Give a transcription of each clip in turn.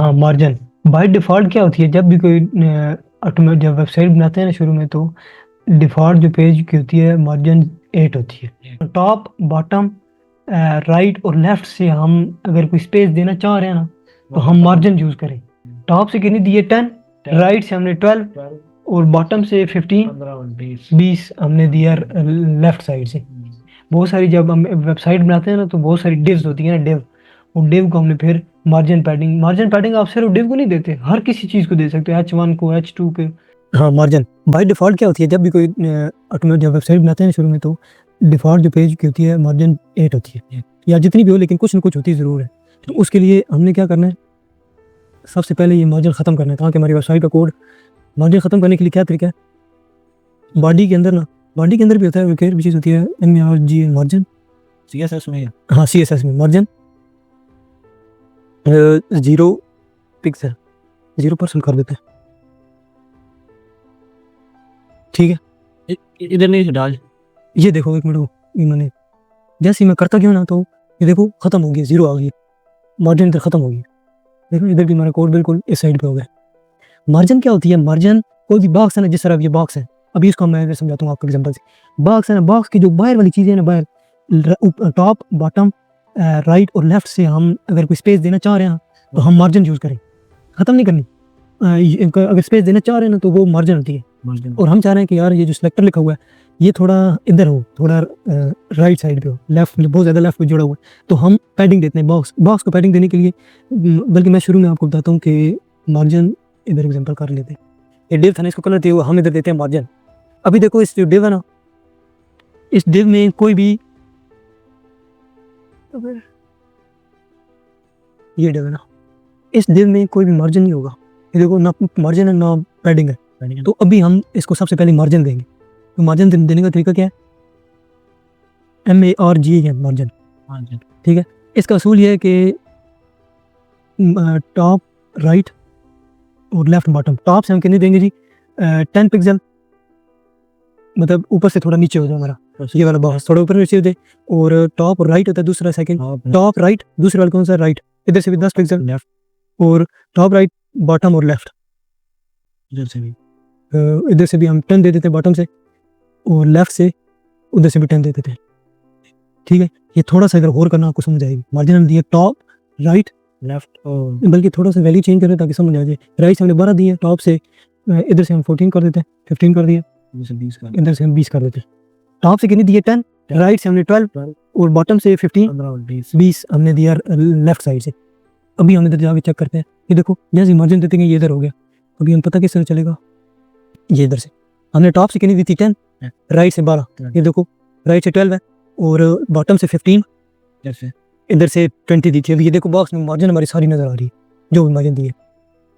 हाँ, margin by default क्या होती है जब भी कोई ऑटोमेट जब वेबसाइट बनाते हैं ना शुरू में, तो डिफ़ॉल्ट जो पेज की होती है मार्जिन 8 होती है। टॉप, बॉटम, राइट और लेफ्ट से हम अगर कोई स्पेस देना चाह रहे हैं ना, तो हम मार्जिन यूज़ करें। टॉप से कितनी दी है 10, राइट से हमने 12 और बॉटम से 15, 20 हमने दिया लेफ्ट साइड से। बहुत सारी जब हम वेबसाइट बनाते हैं ना, तो बहुत सारी डिव्स होती है ना, डिव, वो डिव को हमने फिर मार्जिन पैडिंग आप सिर्फ डिव को नहीं देते, हर किसी चीज़ को दे सकते हो, H1 को, H2 के। हाँ, मार्जिन बाय डिफ़ॉल्ट क्या होती है जब भी कोई ऑटोमेट जब वेबसाइट बनाते हैं शुरू में, तो डिफ़ॉल्ट जो पेज की होती है मार्जिन 8 होती है, या जितनी भी हो, लेकिन कुछ ना कुछ होती ज़रूर है। तो उसके लिए हमने क्या करना है, सबसे पहले ये मार्जिन ख़त्म करना है, ताकि हमारी वेबसाइट का कोड मार्जिन ख़त्म करने के लिए क्या तरीका है, बॉडी के अंदर ना, बॉडी के अंदर भी होता है एक चीज़ होती है MARG मार्जिन, CSS में। हाँ CSS में मार्जिन 0 पिक्सल 0% कर देते हैं, ठीक है। इधर नहीं डाल, ये देखो एक मिनट, ये मैंने जैसे ही मैं करता क्यों ना, तो ये देखो ख़त्म हो गया, 0 आ गई, मार्जिन इधर ख़त्म हो गई। देखो इधर भी हमारा कोड बिल्कुल इस साइड पे हो गया। मार्जिन क्या होती है, मार्जिन कोई भी बॉक्स है ना, जिस तरह ये बॉक्स है, अभी इसको मैं समझाता हूँ आपको एग्जांपल से। बॉक्स है ना, बॉक्स की जो बाहर वाली चीज़ें हैं ना, बाहर टॉप, बॉटम, राइट और लेफ्ट से हम अगर कोई स्पेस देना चाह रहे हैं तो हम मार्जिन यूज़ करें, ख़त्म नहीं करनी। अगर स्पेस देना चाह रहे हैं ना, तो वो मार्जिन होती है। और हम चाह रहे हैं कि यार ये जो सिलेक्टर लिखा हुआ है ये थोड़ा इधर हो, थोड़ा राइट साइड पे हो, लेफ्ट बहुत ज़्यादा लेफ्ट पे जुड़ा हुआ है, तो हम पैडिंग देते हैं बॉक्स को पैडिंग देने के लिए। बल्कि मैं शुरू में आपको बताता हूँ कि मार्जिन इधर एग्जांपल कर लेते हैं। ये डिव था ना, इसको कलर दिया हुआ, हम इधर देते हैं मार्जिन। अभी देखो इस जो डिव है ना, इस डिव में कोई भी, ये डिव है ना, इस डिव में कोई भी मार्जिन नहीं होगा। ये देखो ना मार्जिन है ना पैडिंग है। तो अभी हम इसको सबसे पहले मार्जिन देंगे। तो मार्जिन देने का तरीका क्या है, MARG है मार्जिन, ठीक है। इसका असूल ये है कि टॉप, राइट और लेफ्ट, बॉटम। टॉप से हम कितने देंगे जी, 10 पिक्सल, मतलब ऊपर से थोड़ा नीचे हो जाए हमारा, ये वाला बॉक्स थोड़ा ऊपर नीचे हो जाए। और टॉप और राइट होता है दूसरा सेकंड, टॉप राइट, दूसरे वाला कौन सा, राइट, इधर से भी 10 पिक्सल लेफ्ट, और टॉप राइट, बॉटम और लेफ्ट, इधर से भी हम 10 दे देते हैं बॉटम से, और लेफ्ट से उधर से भी 10 दे देते हैं, ठीक है। ये थोड़ा सा इधर और करना आपको समझ आएगी। मार्जिन हम दिए टॉप, राइट, लेफ्ट, बल्कि थोड़ा सा वैल्यू चेंज करें ताकि समझ आ जाए। राइट से हमने 12 दिए, टॉप से इधर से हम 14 कर देते हैं, 15 कर दिए, इधर से हम 20 कर देते हैं। टॉप से कितनी दिए 10, राइट से हमने 12 और बॉटम से 15, 20 हमने दिया लेफ्ट साइड से। अभी हम इधर जाके चेक करते हैं, ये देखो जैसे मार्जिन देते हैं ये इधर हो गया। अभी हम पता किस तरह चलेगा, ये इधर से हमने टॉप से कितनी दी थी 10, राइट से 12, ये देखो राइट से 12 है, और बॉटम से 15, इधर से 20 दी थी। अभी ये देखो बॉक्स में मार्जिन हमारी सारी नज़र आ रही है, जो भी मार्जिन दी है।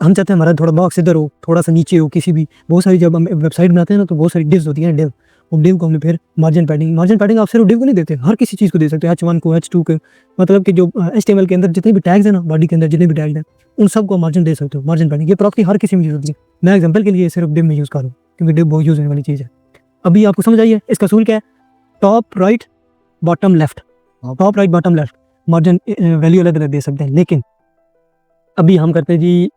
हम चाहते हैं हमारा थोड़ा बॉक्स इधर हो, थोड़ा सा नीचे हो, किसी भी, बहुत सारी जब हम वेबसाइट बनाते हैं ना, तो बहुत सारी डिव्स होती हैं, डिव, और डिव को हमने फिर मार्जिन पैडिंग आप सिर्फ डिव को नहीं देते, हर किसी चीज़ को दे सकते हो, H1 को, H2 के, मतलब कि जो HTML के अंदर जितने भी टैग्स हैं ना, बॉडी के अंदर जितने भी टैग्स हैं, उन सबको मार्जिन दे सकते हो। मार्जिन पैडिंग ये प्रॉपर्टी हर किसी में यूज़ होती है। मैं एग्जाम्पल के लिए सिर्फ डिव में यूज़ करूँ, क्योंकि डिव बहुत यूज़ होने वाली चीज़ है। अभी आपको समझ आई है इसका असूल क्या है, top right bottom left, top right bottom left, margin value अलग अलग दे सकते हैं। लेकिन अभी हम करते हैं जी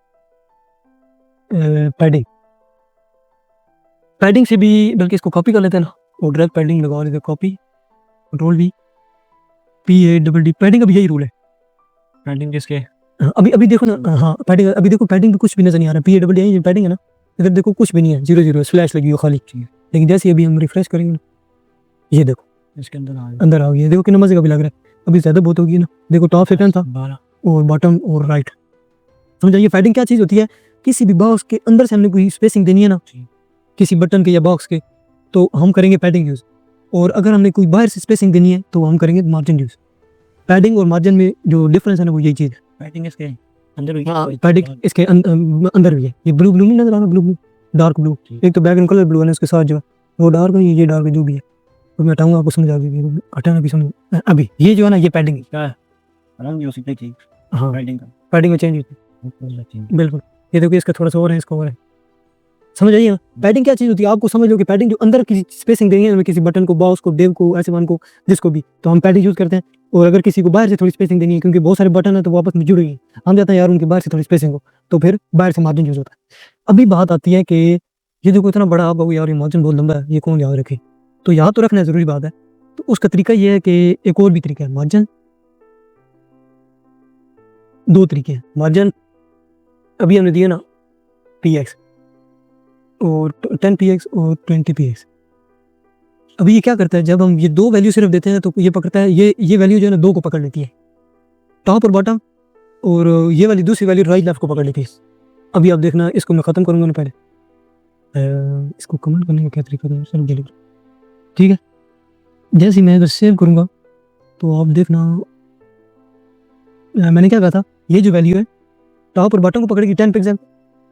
पैडिंग से भी, बल्कि इसको कॉपी कर लेते हैं ना, और डायरेक्ट पैडिंग लगा लेते हैं, copy control V, PADD, padding का भी यही रूल है। पैडिंग किसके, अभी देखो ना, हाँ पैडिंग, अभी देखो पैडिंग में कुछ भी नजर नहीं आ रहा, PADD पैडिंग है ना, इधर देखो कुछ भी नहीं है, 0 स्लैश लगी हो खाली। लेकिन जैसे अभी हम रिफ्रेश करेंगे ना, ये देखो इसके अंदर आ गई, देखो कितना मजे का भी लग रहा है। अभी ज्यादा बहुत होगी ना, देखो टॉप से 10 था और बॉटम और राइट। समझ आइए पैडिंग क्या चीज़ होती है, किसी भी बॉक्स के अंदर से हमने कोई स्पेसिंग देनी है ना, किसी बटन के या बॉक्स के, तो हम करेंगे पैडिंग यूज़। और अगर हमने कोई बाहर से स्पेसिंग देनी है तो हम करेंगे मार्जिन यूज़। पैडिंग और मार्जिन में जो डिफरेंस है ना, वो यही चीज़ है। पैडिंग इसके अंदर हुई, पैडिंग इसके अंदर भी है। ये ब्लू नहीं नजर आ रहा, ब्लू डार्क ब्लू, एक तो बैकग्राउंड कलर ब्लू है ना, उसके साथ जो वो डार्क है, ये डार्क जो भी है, तो मैं हटाऊंगा आपको समझ आ जाएगी, हटाना भी समझ। अभी ये जो है ना, ये पैडिंग है, रंग जो सीधे ठीक, हाँ पैडिंग का पैडिंग में चेंज होती है, बिल्कुल। ये देखो इसका थोड़ा सा और है, इसका और है, समझ आइए ना। पैडिंग क्या चीज़ होती है, आपको समझ लो कि पैडिंग जो अंदर किसी स्पेसिंग देंगे, किसी बटन को, बॉक्स को, डिव को, H1 को, जिसको भी, तो हम पैडिंग यूज़ करते हैं। और अगर किसी को बाहर से थोड़ी स्पेसिंग देनी है, क्योंकि बहुत सारे बटन है तो वो आपस में जुड़े हुए हैं, हम चाहते हैं यार उनके बाहर से थोड़ी स्पेसिंग हो, तो फिर बाहर से मार्जिन यूज होता है। अभी बात आती है कि ये देखो इतना बड़ा आप यार ये मार्जिन बहुत लंबा है, ये कौन याद रखे, तो यहाँ तो रखना जरूरी बात है। तो उसका तरीका ये है कि एक और भी तरीका है मार्जिन, दो तरीके हैं मार्जिन। अभी हमने दिया ना px और 10px और 20px। अभी ये क्या करता है, जब हम ये दो वैल्यू सिर्फ देते हैं तो ये पकड़ता है, ये वैल्यू जो है ना दो को पकड़ लेती है, टॉप और बॉटम, और ये वाली दूसरी वैल्यू राइट लेफ्ट को पकड़ लेती है। अभी आप देखना, इसको मैं ख़त्म करूँगा ना पहले, इसको कमेंट करने का क्या तरीका है सर, जल्दी, ठीक है। जैसे ही मैं अगर सेव करूँगा तो आप देखना मैंने क्या कहा था, ये जो वैल्यू है टॉप और बॉटम को पकड़ेगी 10 पिक्सल,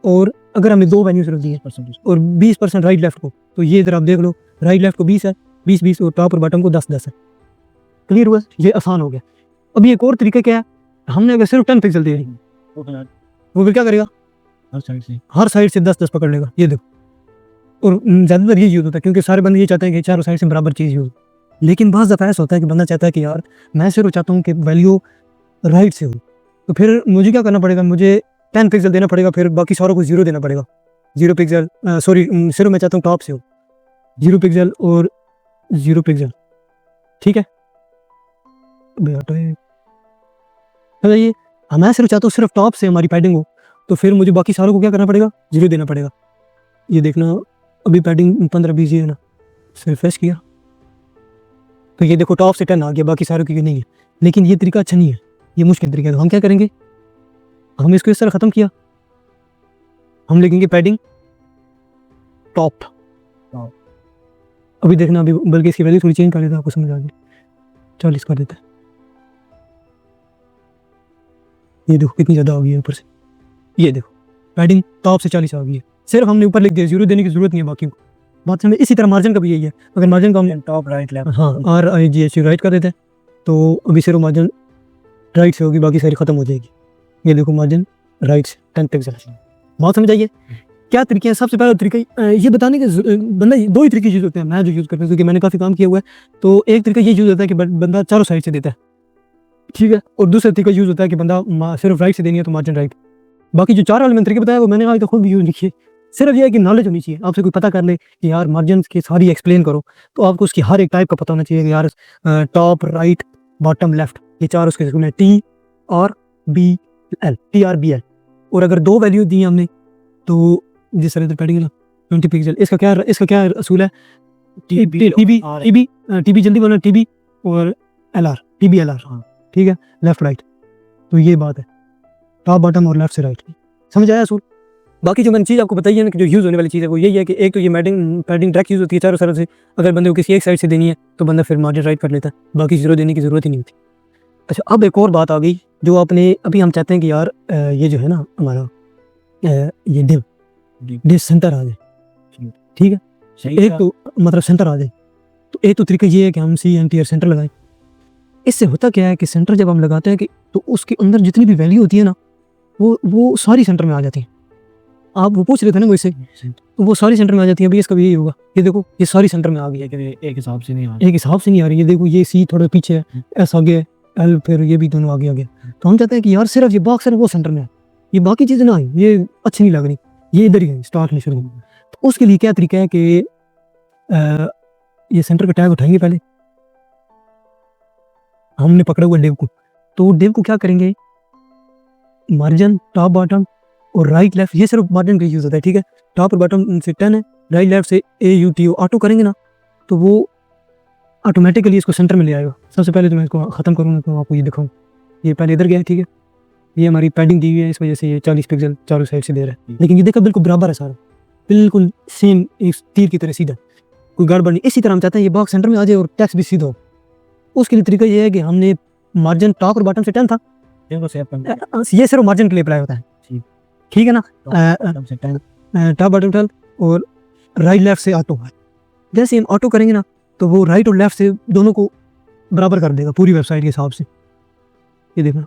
और अगर हमने दो वैल्यू सिर्फ दी है और 20% राइट लेफ्ट को, तो ये इधर आप देख लो, राइट लेफ्ट को 20 है, 20 और टॉप और बॉटम को 10 है। क्लियर हुआ, ये आसान हो गया। अभी एक और तरीका क्या है, हमने अगर सिर्फ 10 पिक्सल दे दी वो फिर क्या करेगा, हर साइड से 10 पकड़ लेगा, ये देखो। और ज़्यादातर ये यूज़ होता है क्योंकि सारे बंदे ये चाहते हैं कि चारों साइड से बराबर चीज़ यूज़, लेकिन बाज़ दफ़ा ऐसा होता है कि बंदा चाहता है कि यार मैं सिर्फ चाहता हूँ कि वैल्यू राइट से हो, तो फिर मुझे क्या करना पड़ेगा, मुझे 10 पिक्सल देना पड़ेगा, फिर बाकी सारों को 0 देना पड़ेगा। 0 पिक्सल, सॉरी सिर्फ मैं चाहता हूँ टॉप से हो, 0 पिक्सल और 0 पिक्सल, ठीक है। ये मैं सिर्फ चाहता हूँ सिर्फ टॉप से हमारी पैडिंग हो, तो फिर मुझे बाकी सारों को क्या करना पड़ेगा, 0 देना पड़ेगा। ये देखना अभी पैडिंग 15-20 है ना, सिर्फ फ्रेश किया तो ये देखो टॉप से 10 आ गया, बाकी सारों की नहीं है। लेकिन ये तरीका अच्छा नहीं है, ये मुश्किल तरीका है। तो हम क्या करेंगे, हम इसको इस तरह ख़त्म किया, हम लिखेंगे पैडिंग टॉप। अभी देखना, अभी बल्कि इसकी वैल्यू थोड़ी चेंज कर देता है, आपको समझ आ गई, 40 कर देता है। ये देखो कितनी ज़्यादा आ गई है ऊपर से, ये देखो पैडिंग टॉप से 40 आ गई है। सिर्फ हमने ऊपर लिख दिया, 0 देने की जरूरत नहीं है बाकी को। बात समझ। इसी तरह मार्जिन का भी यही है, अगर मार्जिन का हम टॉप राइट लेफ्ट, हाँ RIGH राइट कर देते हैं तो अभी सिर्फ मार्जिन राइट से होगी, बाकी सारी ख़त्म हो जाएगी। ये देखो मार्जिन राइट से 10 पिक्सल। बात समझ आइए क्या तरीके हैं। सबसे पहला तरीका ये बताने के बंदा दो ही तरीके यूज़ होते हैं, मैं जो यूज़ करता हूँ क्योंकि मैंने काफ़ी काम किया हुआ है। तो एक तरीका ये यूज़ होता है कि बंदा चारों साइड से देता है, ठीक है, और दूसरा तरीका यूज़ होता है कि बंदा सिर्फ राइट से देनी है तो मार्जिन राइट। बाकी जो चार वाले मैंने तरीके बताया वो मैंने आज तक खुद भी यूज़ नहीं किए। सिर्फ ये है कि नॉलेज होनी चाहिए, आपसे कोई पता कर ले कि यार मार्जिन की सारी एक्सप्लेन करो, तो आपको उसकी हर एक टाइप का पता होना चाहिए कि यार टॉप राइट बॉटम लेफ्ट ये चार उसके स्कूल हैं, TRBL। और अगर दो वैल्यू दी हमने तो जिस तरह पैडिंग ना 20 पिक्सल, इसका क्या असूल है, TB जल्दी बोलना, TB और LR, TBLR, हाँ ठीक है, लेफ्ट राइट। तो ये बात है टॉप बॉटम और लेफ्ट से राइट, समझ आया असूल। बाकी जो मैंने चीज़ आपको बताई है ना कि जो यूज़ होने वाली चीज़ है वो यही है कि एक तो ये पैडिंग ट्रैक यूज़ होती है चारों तरफ से। अगर बंदे को किसी एक साइड से देनी है तो बंदा फिर मार्जिन राइट कर लेता है, बाकी 0 देने की ज़रूरत ही नहीं होती। अच्छा, अब एक और बात आ गई जो आपने अभी हम चाहते हैं कि यार ये जो है ना हमारा ये डिव सेंटर आ जाए, ठीक है, एक तो मतलब सेंटर आ जाए। तो एक तो तरीका ये है कि हम CNTR सेंटर लगाएं। इससे होता क्या है कि सेंटर जब हम लगाते हैं कि तो उसके अंदर जितनी भी वैल्यू होती है ना वो सारी सेंटर में आ जाती हैं। आप वो पूछ रहे थे ना मुझसे, तो वो सारी सेंटर में आ जाती है। अभी इसका भी यही होगा, ये देखो ये सारी सेंटर में आ गई है, एक हिसाब से नहीं आ रही, एक हिसाब से नहीं आ रही। ये देखो ये C थोड़ा पीछे है, S आगे है, L फिर ये भी दोनों आगे आ गया। तो हम चाहते हैं कि यार सिर्फ ये बॉक्स है वो सेंटर में है, ये बाकी चीज़ें ना आई, ये अच्छी नहीं लग रही, ये इधर ही है स्टार्ट नहीं शुरू। तो उसके लिए क्या तरीका है कि ये सेंटर का टैग उठाएंगे, पहले हमने पकड़ा हुआ डिव को, तो डिव को क्या करेंगे, मार्जिन टॉप बॉटम और राइट लेफ्ट, ये सिर्फ मार्जिन का यूज़ होता है, ठीक है। टॉप और बॉटम से 10 है, राइट लेफ्ट से AUTO ऑटो करेंगे ना तो वो ऑटोमेटिकली इसको सेंटर में ले आएगा। सबसे पहले तो मैं इसको ख़त्म करूँगा तो आपको ये दिखाऊँ, ये पहले इधर गया है, ठीक है, ये हमारी पैडिंग दी हुई है, इस वजह से ये 40 पिक्सल चारों साइड से दे रहा है। लेकिन ये देखा बिल्कुल बराबर है, सारा बिल्कुल सेम एक तीर की तरह सीधा, कोई गड़बड़ नहीं। इसी तरह हम चाहते हैं ये बॉक्स सेंटर में आ जाए और टेक्स्ट भी सीधा हो। उसके लिए तरीका ये है कि हमने मार्जिन टॉप और बॉटम से 10 था, ये सिर्फ मार्जिन के लिए अप्लाई होता है, ठीक है ना। टॉप बॉटम 12 और राइट लेफ्ट से ऑटो है। जैसे हम ऑटो करेंगे ना तो वो राइट और लेफ्ट से दोनों को बराबर कर देगा पूरी वेबसाइट के हिसाब से। ये देखना,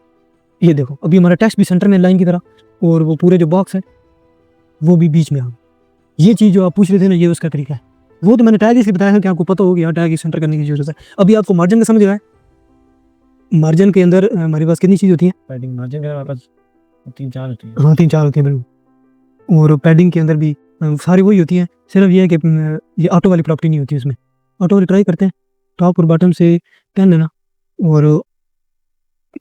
ये देखो अभी हमारा टेक्स्ट भी सेंटर में लाइन की तरह, और वो पूरे जो बॉक्स है वो भी बीच में आ। ये चीज़ जो आप पूछ रहे थे ना, ये उसका तरीका है। वो तो मैंने टैग इसलिए बताया है कि आपको पता हो कि यार टैग सेंटर करने की जरूरत है। अभी आपको मार्जिन का समझ रहा है, मार्जिन के अंदर हमारे पास कितनी चीज़ होती है? पैडिंग मार्जिन के हमारे पास 3-4 होती है। हाँ 3-4 होती है बिल्कुल। और पैडिंग के अंदर भी सारी वही होती हैं, सिर्फ ये है कि ये ऑटो वाली प्रॉपर्टी नहीं होती उसमें। ऑटो वाली ट्राई करते हैं, टॉप और बॉटम से 10 लेना और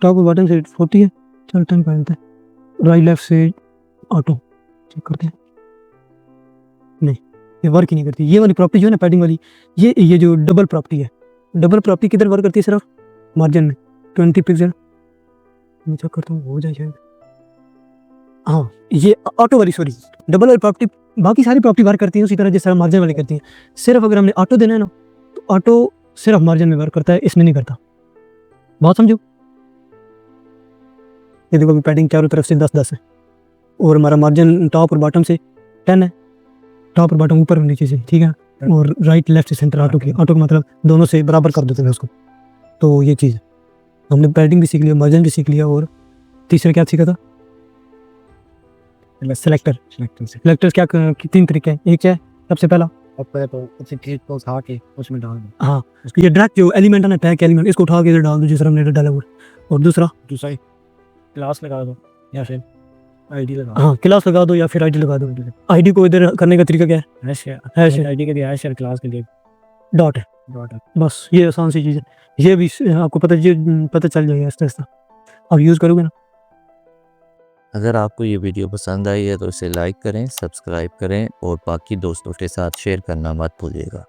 टॉप और बॉटम से 40 है, चल 10 कर देते हैं। राइट लेफ्ट से ऑटो चेक करते हैं, नहीं ये वर्क ही नहीं करती। ये वाली प्रॉपर्टी जो है ना पैडिंग वाली, ये जो डबल प्रॉपर्टी है, डबल प्रॉपर्टी किधर वर्क करती है? सिर्फ मार्जिन में 20 पिक्सल। मैं चेक करता हूँ हो जाए शायद। हाँ ये ऑटो वाली, सॉरी डबल वाली प्रॉपर्टी, बाकी सारी प्रॉपर्टी वर्क करती है उसी तरह जिस तरह मार्जिन वाली करती हैं। सिर्फ अगर हमने ऑटो देना है ना तो ऑटो सिर्फ मार्जिन में वर्क करता है, इसमें नहीं करता। बात समझो? ये देखो पैडिंग चारों तरफ से 10-10 है और हमारा मार्जिन टॉप और बॉटम से 10 है, टॉप और बॉटम ऊपर और नीचे से, ठीक है। और राइट लेफ्ट से सेंटर ऑटो का मतलब दोनों से बराबर कर देते हैं उसको। तो ये चीज़ हमने पैडिंग भी सीख लिया, मार्जिन भी सीख लिया और तीसरा क्या सीखा था? सेलेक्टर। सेलेक्टर्स क्या 3 तरीके हैं। एक है सबसे पहला, तो उसी चीज को उठा के उसमें डाल दो। हाँ ये ड्रैग जो एलिमेंट है ना, टैग एलिमेंट, इसको उठा के इधर डाल दो जिस तरह हमने इधर डाला हुआ है। और दूसरा क्लास लगा दो या फिर आईडी लगा दो। हाँ क्लास लगा दो या फिर आईडी लगा दो। आईडी को इधर करने का तरीका क्या है? हैश आईडी के लिए हैश और क्लास के लिए डॉट है, डॉट है। बस ये आसान सी चीज़ है। ये भी आपको पता चल जाएगा आहिस्ता आहिस्ता, आप यूज़ करोगे ना। अगर आपको ये वीडियो पसंद आई है तो इसे लाइक करें, सब्सक्राइब करें और बाकी दोस्तों के साथ शेयर करना मत भूलिएगा।